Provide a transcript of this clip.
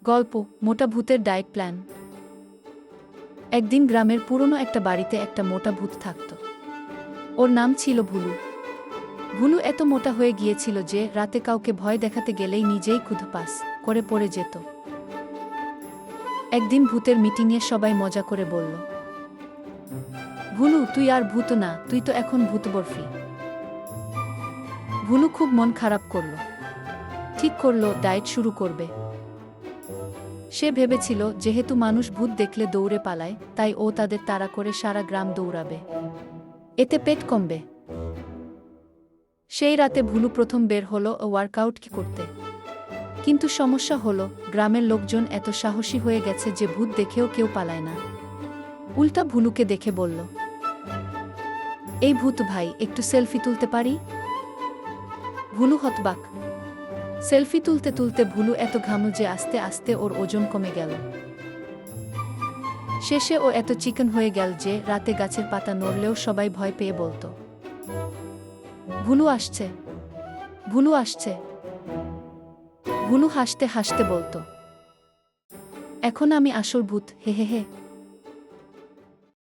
গল্প মোটা ভূতের ডায়েট প্ল্যান। একদিন গ্রামের পুরনো একটা বাড়িতে একটা মোটা ভূত থাকত। ওর নাম ছিল ভুলু। ভুলু এত মোটা হয়ে গিয়েছিল যে রাতে কাউকে ভয় দেখাতে গেলেই নিজেই ক্ষুধপাস করে পড়ে যেত। একদিন ভূতের মিটিংয়ে সবাই মজা করে বলল, ভুলু তুই আর ভূত না, তুই তো এখন ভূত বরফি। ভুলু খুব মন খারাপ করল। ঠিক করলো ডায়েট শুরু করবে। সে ভেবেছিল যেহেতু মানুষ ভূত দেখলে দৌড়ে পালায়, তাই ও তাদের তাড়া করে সারা গ্রাম দৌড়াবে, এতে পেট কমবে। সেই রাতে ভুলু প্রথম বের হলো ওয়ার্কআউট করতে। কিন্তু সমস্যা হলো, গ্রামের লোকজন এত সাহসী হয়ে গেছে যে ভূত দেখেও কেউ পালায় না। উল্টা ভুলুকে দেখে বলল, এই ভূত ভাই, একটু সেলফি তুলতে পারি? ভুলু হতবাক। সেলফি তুলতে তুলতে ভুলু এত ঘামল যে আস্তে আস্তে ওর ওজন কমে গেল। শেষে ও এত চিকন হয়ে গেল যে রাতে গাছের পাতা নড়লেও সবাই ভয় পেয়ে বলতো, ভুলু আসছে, ভুলু আসছে। ভুলু হাসতে হাসতে বলতো, এখন আমি আসল ভূত, হে হে হে।